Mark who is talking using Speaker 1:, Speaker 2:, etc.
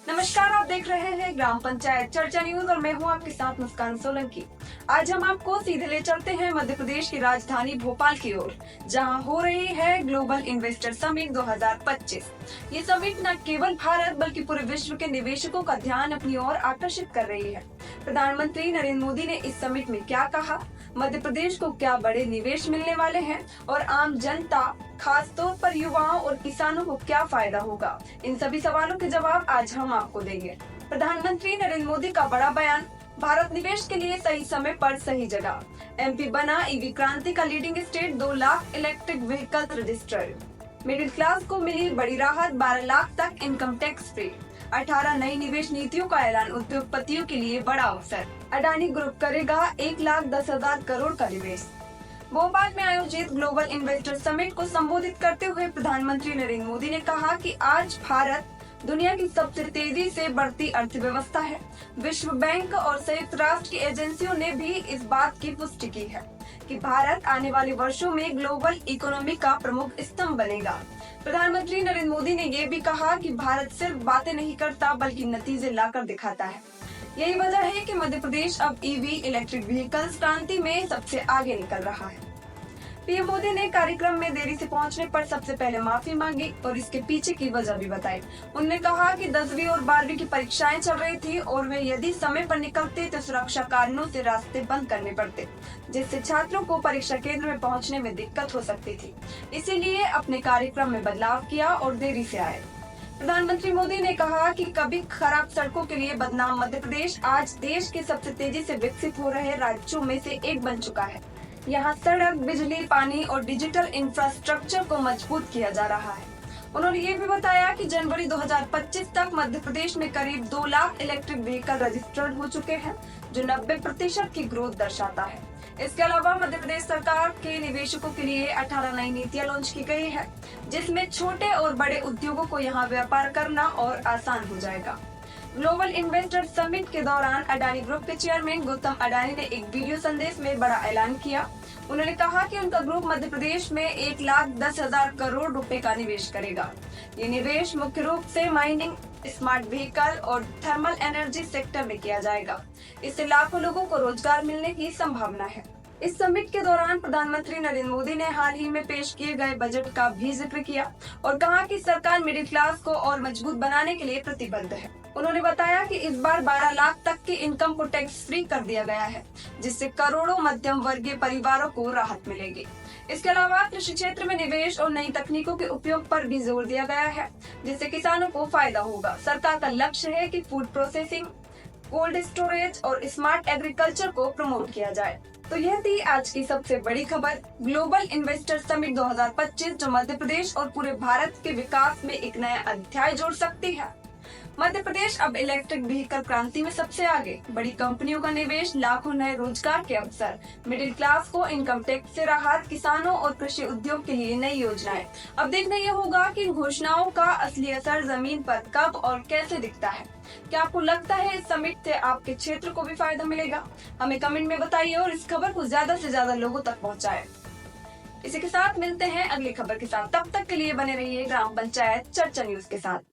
Speaker 1: नमस्कार, आप देख रहे हैं ग्राम पंचायत चर्चा न्यूज और मैं हूं आपके साथ मुस्कान सोलंकी। आज हम आपको सीधे ले चलते हैं मध्य प्रदेश की राजधानी भोपाल की ओर, जहां हो रही है ग्लोबल इन्वेस्टर समिट 2025। ये समिट न केवल भारत बल्कि पूरे विश्व के निवेशकों का ध्यान अपनी ओर आकर्षित कर रही है। प्रधानमंत्री नरेंद्र मोदी ने इस समिट में क्या कहा, मध्य प्रदेश को क्या बड़े निवेश मिलने वाले हैं और आम जनता खास तौर पर युवाओं और किसानों को क्या फायदा होगा, इन सभी सवालों के जवाब आज हम आपको देंगे। प्रधानमंत्री नरेंद्र मोदी का बड़ा बयान, भारत निवेश के लिए सही समय पर सही जगह। एमपी बना ईवी क्रांति का leading state, 2 lakh electric vehicles registered. Middle class को मिली बड़ी राहत, 12 लाख तक इनकम टैक्स फ्री। 18 नई निवेश नीतियों का ऐलान, उद्योगपतियों के लिए बड़ा अवसर। अडानी ग्रुप करेगा 1,10,000 करोड़ का निवेश। भोपाल में आयोजित ग्लोबल इन्वेस्टर समिट को संबोधित करते हुए प्रधानमंत्री नरेंद्र मोदी ने कहा कि आज भारत दुनिया की सबसे तेजी से बढ़ती अर्थव्यवस्था है। विश्व बैंक और संयुक्त राष्ट्र की एजेंसियों ने भी इस बात की पुष्टि की है कि भारत आने वाले वर्षों में ग्लोबल इकोनॉमी का प्रमुख स्तंभ बनेगा। प्रधानमंत्री नरेंद्र मोदी ने ये भी कहा कि भारत सिर्फ बातें नहीं करता बल्कि नतीजे लाकर दिखाता है। यही वजह है कि मध्य प्रदेश अब ईवी इलेक्ट्रिक व्हीकल्स क्रांति में सबसे आगे निकल रहा है। पीएम मोदी ने कार्यक्रम में देरी से पहुंचने पर सबसे पहले माफी मांगी और इसके पीछे की वजह भी बताई। उन्होंने कहा कि 10वीं और 12वीं की परीक्षाएं चल रही थी और वे यदि समय पर निकलते तो सुरक्षा कारणों से रास्ते बंद करने पड़ते, जिससे छात्रों को परीक्षा केंद्र में पहुंचने में दिक्कत हो सकती थी। इसीलिए अपने कार्यक्रम में बदलाव किया और देरी से आए। प्रधानमंत्री मोदी ने कहा कि कभी खराब सड़कों के लिए बदनाम मध्य प्रदेश आज देश के सबसे तेजी से विकसित हो रहे राज्यों में से एक बन चुका है। यहाँ सड़क, बिजली, पानी और डिजिटल इंफ्रास्ट्रक्चर को मजबूत किया जा रहा है। उन्होंने ये भी बताया कि जनवरी 2025 तक मध्य प्रदेश में करीब 2 लाख इलेक्ट्रिक व्हीकल रजिस्टर्ड हो चुके हैं, जो 90% की ग्रोथ दर्शाता है। इसके अलावा मध्य प्रदेश सरकार के निवेशकों के लिए 18 नई नीतियां लॉन्च की गई है, जिसमें छोटे और बड़े उद्योगों को यहां व्यापार करना और आसान हो जाएगा। ग्लोबल इन्वेस्टर समिट के दौरान अडानी ग्रुप के चेयरमैन गौतम अडानी ने एक वीडियो संदेश में बड़ा ऐलान किया। उन्होंने कहा कि उनका ग्रुप मध्य प्रदेश में 1,10,000 करोड़ रुपए का निवेश करेगा। ये निवेश मुख्य रूप से माइनिंग, स्मार्ट व्हीकल और थर्मल एनर्जी सेक्टर में किया जाएगा। इससे लाखों लोगों को रोजगार मिलने की संभावना है। इस समिट के दौरान प्रधानमंत्री नरेंद्र मोदी ने हाल ही में पेश किए गए बजट का भी जिक्र किया और कहा कि सरकार मिडिल क्लास को और मजबूत बनाने के लिए प्रतिबद्ध है। उन्होंने बताया कि इस बार 12 लाख तक की इनकम को टैक्स फ्री कर दिया गया है, जिससे करोड़ों मध्यम वर्गीय परिवारों को राहत मिलेगी। इसके अलावा कृषि क्षेत्र में निवेश और नई तकनीकों के उपयोग पर भी जोर दिया गया है, जिससे किसानों को फायदा होगा। सरकार का लक्ष्य है कि फूड प्रोसेसिंग, कोल्ड स्टोरेज और स्मार्ट एग्रीकल्चर को प्रमोट किया जाए। तो यह थी आज की सबसे बड़ी खबर, ग्लोबल इन्वेस्टर समिट 2025, जो मध्य प्रदेश और पूरे भारत के विकास में एक नया अध्याय जोड़ सकती है। मध्य प्रदेश अब इलेक्ट्रिक व्हीकल क्रांति में सबसे आगे, बड़ी कंपनियों का निवेश, लाखों नए रोजगार के अवसर, मिडिल क्लास को इनकम टैक्स से राहत, किसानों और कृषि उद्योग के लिए नई योजनाएं। अब देखना यह होगा कि इन घोषणाओं का असली असर जमीन पर कब और कैसे दिखता है। क्या आपको लगता है इस समिट से आपके क्षेत्र को भी फायदा मिलेगा? हमें कमेंट में बताइए और इस खबर को ज्यादा से ज्यादा लोगों तक पहुँचाए। इसी के साथ मिलते हैं अगली खबर के साथ, तब तक के लिए बने रहिए ग्राम पंचायत चर्चा न्यूज के साथ।